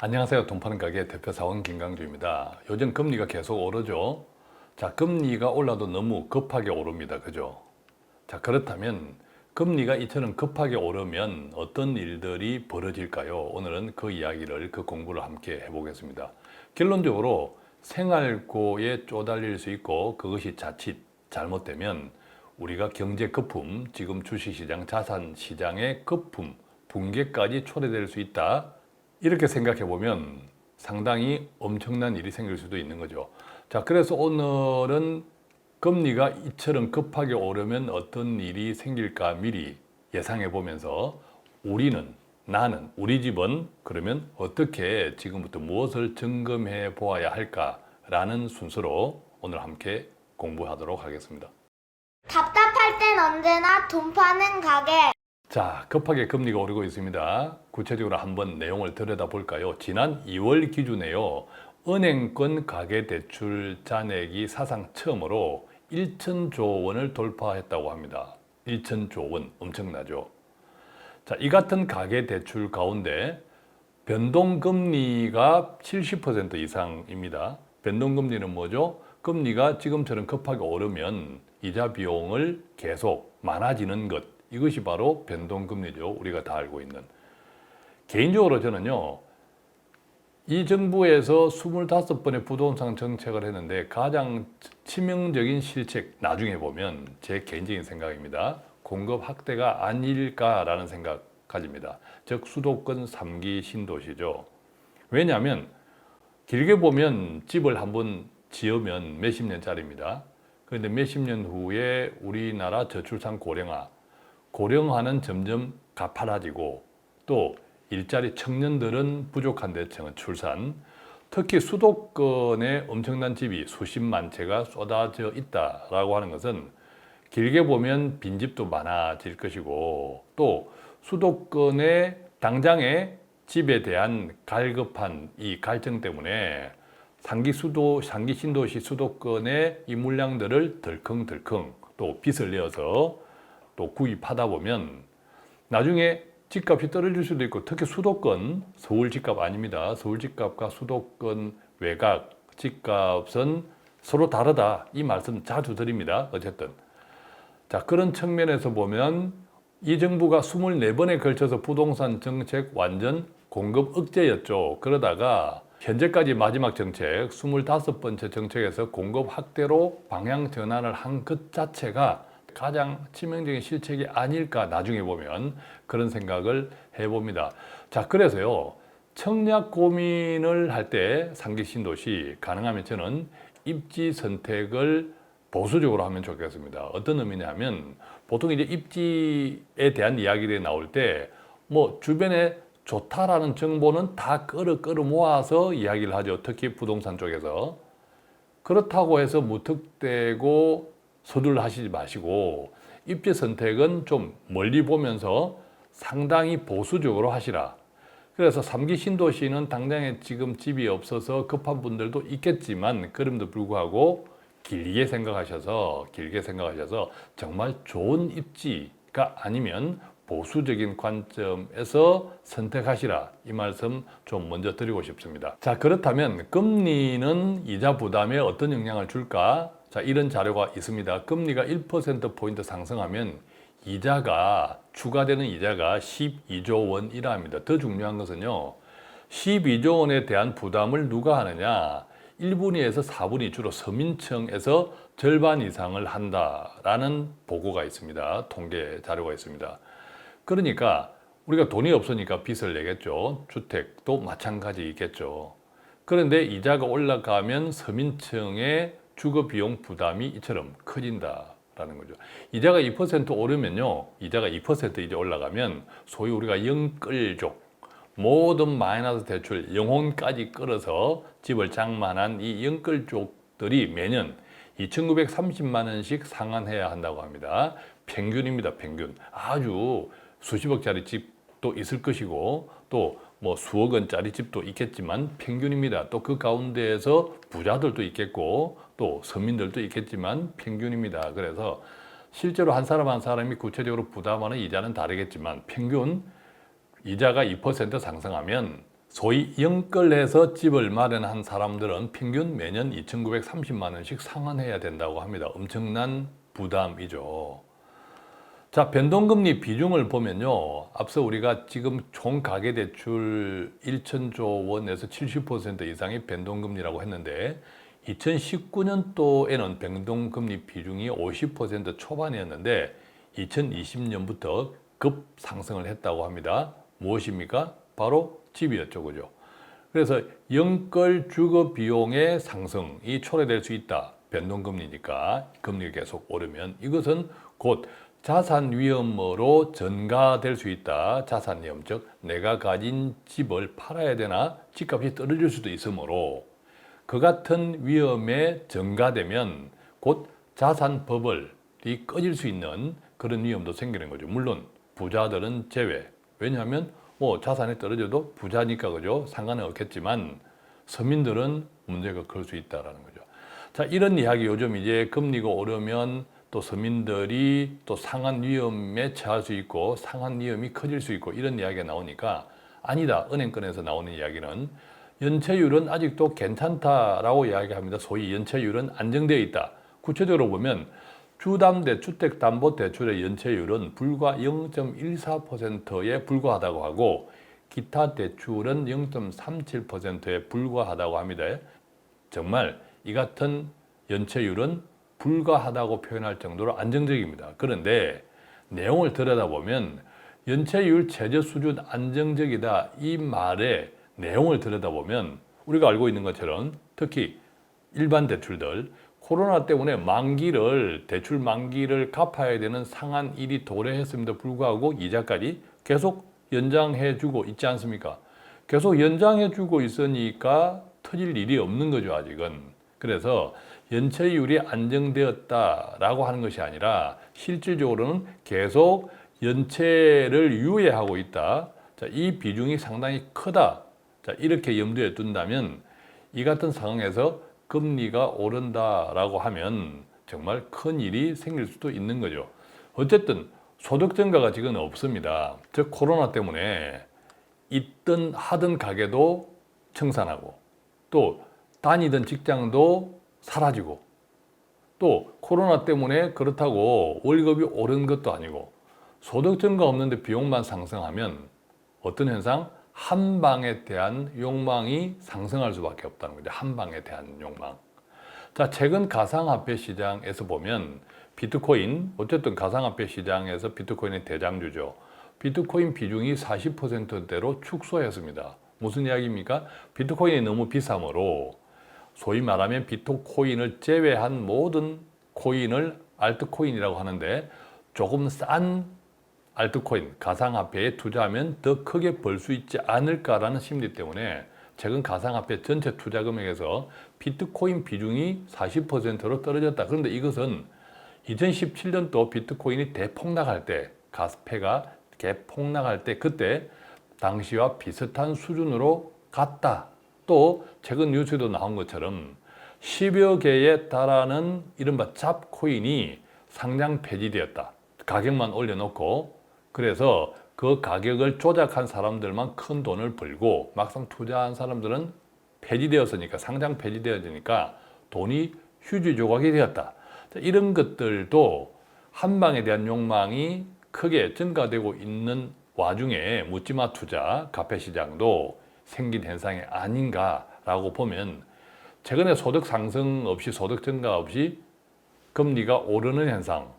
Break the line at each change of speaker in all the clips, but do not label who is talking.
안녕하세요. 돈 파는 가게 대표사원 김강주입니다. 요즘 금리가 계속 오르죠. 자, 금리가 올라도 너무 급하게 오릅니다. 그죠? 자, 그렇다면 금리가 이처럼 급하게 오르면 어떤 일들이 벌어질까요? 오늘은 그 이야기를, 그 공부를 함께 해보겠습니다. 결론적으로 생활고에 쪼달릴 수 있고 그것이 자칫 잘못되면 우리가 경제 거품, 지금 주식시장, 자산시장의 거품, 붕괴까지 초래될 수 있다. 이렇게 생각해 보면 상당히 엄청난 일이 생길 수도 있는 거죠. 자, 그래서 오늘은 금리가 이처럼 급하게 오르면 어떤 일이 생길까 미리 예상해 보면서 나는, 우리 집은 그러면 어떻게 지금부터 무엇을 점검해 보아야 할까라는 순서로 오늘 함께 공부하도록 하겠습니다.
답답할 땐 언제나 돈 파는 가게.
자, 급하게 금리가 오르고 있습니다. 구체적으로 한번 내용을 들여다볼까요? 지난 2월 기준에요. 은행권 가계대출 잔액이 사상 처음으로 1천조 원을 돌파했다고 합니다. 1천조 원, 엄청나죠? 자, 이 같은 가계대출 가운데 변동금리가 70% 이상입니다. 변동금리는 뭐죠? 금리가 지금처럼 급하게 오르면 이자 비용을 계속 많아지는 것. 이것이 바로 변동금리죠. 우리가 다 알고 있는. 개인적으로 저는요, 이 정부에서 25번의 부동산 정책을 했는데 가장 치명적인 실책, 나중에 보면 제 개인적인 생각입니다. 공급 확대가 아닐까라는 생각 가집니다. 즉, 수도권 3기 신도시죠. 왜냐하면 길게 보면 집을 한번 지으면 몇십 년짜리입니다. 그런데 몇십 년 후에 우리나라 저출산 고령화는 점점 가파라지고 또 일자리 청년들은 부족한 데청은 출산, 특히 수도권에 엄청난 집이 수십만 채가 쏟아져 있다라고 하는 것은 길게 보면 빈집도 많아질 것이고 또 수도권의 당장의 집에 대한 갈급한 이 갈증 때문에 상기 신도시 수도권의 이 물량들을 덜컹덜컹 또 빚을 내어서 또 구입하다 보면 나중에 집값이 떨어질 수도 있고 특히 수도권, 서울 집값 아닙니다. 서울 집값과 수도권 외곽 집값은 서로 다르다. 이 말씀 자주 드립니다. 어쨌든. 자, 그런 측면에서 보면 이 정부가 24번에 걸쳐서 부동산 정책 완전 공급 억제였죠. 그러다가 현재까지 마지막 정책, 25번째 정책에서 공급 확대로 방향 전환을 한 것 자체가 가장 치명적인 실책이 아닐까 나중에 보면 그런 생각을 해봅니다. 자, 그래서요. 청약 고민을 할 때 상기 신도시 가능하면 저는 입지 선택을 보수적으로 하면 좋겠습니다. 어떤 의미냐면 보통 이제 입지에 대한 이야기들이 나올 때 뭐 주변에 좋다라는 정보는 다 끌어 모아서 이야기를 하죠. 특히 부동산 쪽에서. 그렇다고 해서 무턱대고 서둘러 하시지 마시고 입지 선택은 좀 멀리 보면서 상당히 보수적으로 하시라. 그래서 3기 신도시는 당장에 지금 집이 없어서 급한 분들도 있겠지만 그럼에도 불구하고 길게 생각하셔서 정말 좋은 입지가 아니면 보수적인 관점에서 선택하시라. 이 말씀 좀 먼저 드리고 싶습니다. 자, 그렇다면 금리는 이자 부담에 어떤 영향을 줄까? 자, 이런 자료가 있습니다. 금리가 1%포인트 상승하면 추가되는 이자가 12조 원이라 합니다. 더 중요한 것은요, 12조 원에 대한 부담을 누가 하느냐? 1분위에서 4분위 주로 서민층에서 절반 이상을 한다라는 보고가 있습니다. 통계 자료가 있습니다. 그러니까 우리가 돈이 없으니까 빚을 내겠죠. 주택도 마찬가지겠죠. 그런데 이자가 올라가면 서민층의 주거 비용 부담이 이처럼 커진다라는 거죠. 이자가 2% 오르면요. 이자가 2% 이제 올라가면 소위 우리가 영끌족, 모든 마이너스 대출, 영혼까지 끌어서 집을 장만한 이 영끌족들이 매년 2,930만 원씩 상환해야 한다고 합니다. 평균입니다. 평균. 아주 수십억짜리 집도 있을 것이고 또 뭐 수억 원짜리 집도 있겠지만 평균입니다. 또 그 가운데에서 부자들도 있겠고 또 서민들도 있겠지만 평균입니다. 그래서 실제로 한 사람 한 사람이 구체적으로 부담하는 이자는 다르겠지만 평균 이자가 2% 상승하면 소위 영끌해서 집을 마련한 사람들은 평균 매년 2,930만 원씩 상환해야 된다고 합니다. 엄청난 부담이죠. 자, 변동금리 비중을 보면요. 앞서 우리가 지금 총 가계대출 1천조 원에서 70% 이상이 변동금리라고 했는데 2019년도에는 변동금리 비중이 50% 초반이었는데 2020년부터 급 상승을 했다고 합니다. 무엇입니까? 바로 집이었죠. 그죠? 그래서 영끌 주거 비용의 상승이 초래될 수 있다. 변동금리니까 금리가 계속 오르면 이것은 곧 자산 위험으로 전가될 수 있다. 자산 위험, 즉 내가 가진 집을 팔아야 되나 집값이 떨어질 수도 있으므로 그 같은 위험에 전가되면 곧 자산 버블이 꺼질 수 있는 그런 위험도 생기는 거죠. 물론 부자들은 제외. 왜냐하면 뭐 자산이 떨어져도 부자니까 그죠? 상관은 없겠지만 서민들은 문제가 클 수 있다라는 거죠. 자, 이런 이야기 요즘 이제 금리가 오르면 또 서민들이 또 상한 위험에 처할 수 있고 상한 위험이 커질 수 있고 이런 이야기가 나오니까 아니다. 은행권에서 나오는 이야기는 연체율은 아직도 괜찮다라고 이야기합니다. 소위 연체율은 안정되어 있다. 구체적으로 보면 주택담보대출의 연체율은 불과 0.14%에 불과하다고 하고 기타 대출은 0.37%에 불과하다고 합니다. 정말 이 같은 연체율은 불가하다고 표현할 정도로 안정적입니다. 그런데 내용을 들여다보면 연체율 제저 수준 안정적이다 이 말의 내용을 들여다보면 우리가 알고 있는 것처럼 특히 일반 대출들 코로나 때문에 대출 만기를 갚아야 되는 상한일이 도래했음에도 불구하고 이자까지 계속 연장해주고 있지 않습니까? 계속 연장해주고 있으니까 터질 일이 없는 거죠, 아직은. 그래서 연체율이 안정되었다라고 하는 것이 아니라 실질적으로는 계속 연체를 유예하고 있다. 자, 이 비중이 상당히 크다. 자, 이렇게 염두에 둔다면 이 같은 상황에서 금리가 오른다라고 하면 정말 큰 일이 생길 수도 있는 거죠. 어쨌든 소득 증가가 지금 없습니다. 즉 코로나 때문에 있던 하던 가게도 청산하고 또 다니던 직장도 사라지고 또 코로나 때문에 그렇다고 월급이 오른 것도 아니고 소득 증가 없는데 비용만 상승하면 어떤 현상? 한방에 대한 욕망이 상승할 수밖에 없다는 거죠. 한방에 대한 욕망. 자, 최근 가상화폐 시장에서 보면 비트코인, 어쨌든 가상화폐 시장에서 비트코인의 대장주죠. 비트코인 비중이 40%대로 축소했습니다. 무슨 이야기입니까? 비트코인이 너무 비싸므로 소위 말하면 비트코인을 제외한 모든 코인을 알트코인이라고 하는데 조금 싼 알트코인, 가상화폐에 투자하면 더 크게 벌 수 있지 않을까라는 심리 때문에 최근 가상화폐 전체 투자 금액에서 비트코인 비중이 40%로 떨어졌다. 그런데 이것은 2017년도 비트코인이 대폭락할 때, 가스폐가 대폭락할 때 그때 당시와 비슷한 수준으로 갔다. 또 최근 뉴스에도 나온 것처럼 10여 개에 달하는 이른바 잡코인이 상장 폐지되었다. 가격만 올려놓고 그래서 그 가격을 조작한 사람들만 큰 돈을 벌고 막상 투자한 사람들은 폐지되었으니까 상장 폐지되어지니까 돈이 휴지 조각이 되었다. 이런 것들도 한방에 대한 욕망이 크게 증가되고 있는 와중에 묻지마 투자, 가페 시장도 생긴 현상이 아닌가라고 보면 최근에 소득 상승 없이 소득 증가 없이 금리가 오르는 현상.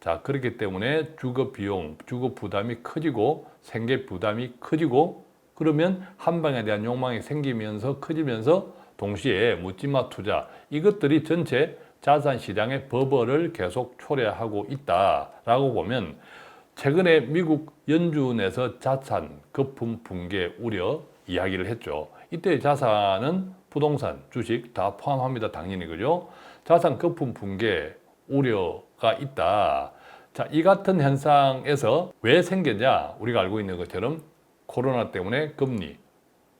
자, 그렇기 때문에 주거 비용, 주거 부담이 커지고 생계 부담이 커지고 그러면 한방에 대한 욕망이 생기면서 커지면서 동시에 묻지마 투자 이것들이 전체 자산 시장의 버블을 계속 초래하고 있다라고 보면 최근에 미국 연준에서 자산 거품 붕괴 우려 이야기를 했죠. 이때 자산은 부동산, 주식 다 포함합니다. 당연히 그죠? 자산 거품 붕괴 우려가 있다. 자, 이 같은 현상에서 왜 생겼냐? 우리가 알고 있는 것처럼 코로나 때문에 금리,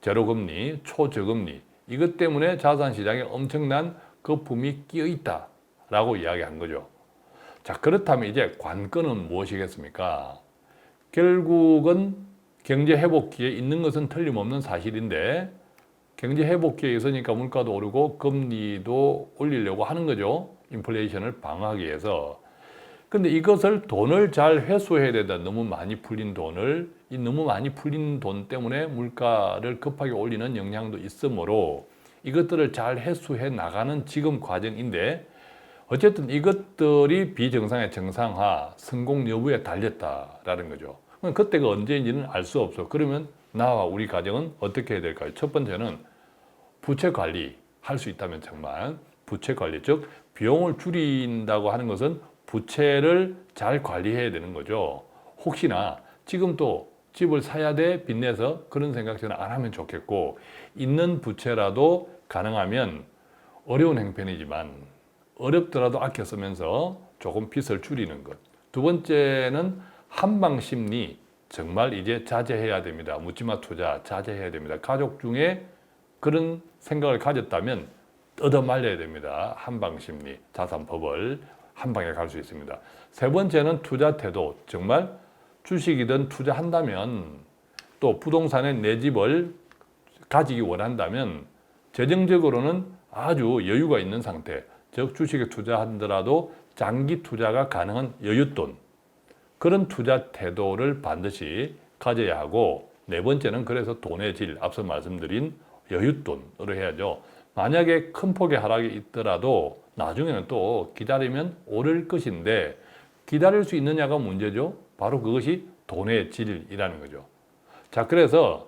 제로금리, 초저금리 이것 때문에 자산시장에 엄청난 거품이 끼어 있다라고 이야기한 거죠. 자, 그렇다면 이제 관건은 무엇이겠습니까? 결국은 경제 회복기에 있는 것은 틀림없는 사실인데 경제 회복기에 있으니까 물가도 오르고 금리도 올리려고 하는 거죠. 인플레이션을 방어하기 위해서. 근데 이것을 돈을 잘 회수해야 된다. 너무 많이 풀린 돈을 이 너무 많이 풀린 돈 때문에 물가를 급하게 올리는 영향도 있으므로 이것들을 잘 회수해 나가는 지금 과정인데 어쨌든 이것들이 비정상의 정상화, 성공 여부에 달렸다라는 거죠. 그럼 그때가 언제인지는 알 수 없어. 그러면 나와 우리 가정은 어떻게 해야 될까요? 첫 번째는 부채 관리 할 수 있다면 정말 부채 관리, 즉 비용을 줄인다고 하는 것은 부채를 잘 관리해야 되는 거죠. 혹시나 지금 또 집을 사야 돼 빚내서 그런 생각 저는 안 하면 좋겠고 있는 부채라도 가능하면 어려운 형편이지만 어렵더라도 아껴 쓰면서 조금 빚을 줄이는 것. 두 번째는 한방 심리 정말 이제 자제해야 됩니다. 묻지마 투자 자제해야 됩니다. 가족 중에 그런 생각을 가졌다면 뜯어 말려야 됩니다. 한방 심리, 자산법을 한 방에 갈 수 있습니다. 세 번째는 투자 태도. 정말 주식이든 투자한다면 또 부동산에 내 집을 가지기 원한다면 재정적으로는 아주 여유가 있는 상태. 즉 주식에 투자하더라도 장기 투자가 가능한 여윳돈. 그런 투자 태도를 반드시 가져야 하고 네 번째는 그래서 돈의 질, 앞서 말씀드린 여윳돈으로 해야죠. 만약에 큰 폭의 하락이 있더라도 나중에는 또 기다리면 오를 것인데 기다릴 수 있느냐가 문제죠. 바로 그것이 돈의 질이라는 거죠. 자, 그래서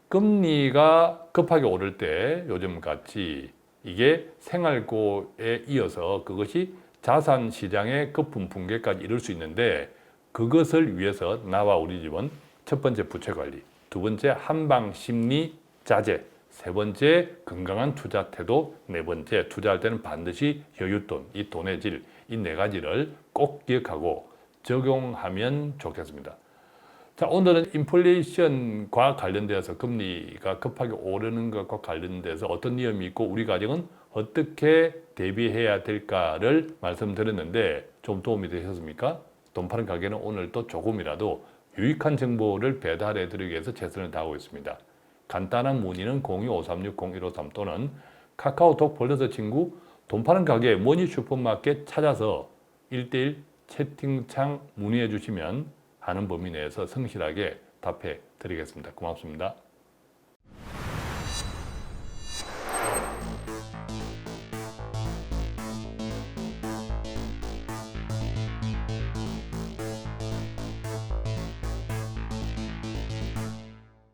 금리가 급하게 오를 때 요즘 같이 이게 생활고에 이어서 그것이 자산 시장의 거품 붕괴까지 이룰 수 있는데 그것을 위해서 나와 우리 집은 첫 번째 부채 관리, 두 번째 한방 심리 자제, 세 번째 건강한 투자 태도, 네 번째 투자할 때는 반드시 여윳돈, 이 돈의 질, 이 네 가지를 꼭 기억하고 적용하면 좋겠습니다. 자, 오늘은 인플레이션과 관련되어서 금리가 급하게 오르는 것과 관련돼서 어떤 위험이 있고 우리 가정은 어떻게 대비해야 될까를 말씀드렸는데 좀 도움이 되셨습니까? 돈 파는 가게는 오늘 또 조금이라도 유익한 정보를 배달해 드리기 위해서 최선을 다하고 있습니다. 간단한 문의는 02-536-0153 또는 카카오톡 플러스 친구 돈 파는 가게 머니 슈퍼마켓 찾아서 1대1 채팅창 문의해 주시면 하는 범위 내에서 성실하게 답해 드리겠습니다. 고맙습니다.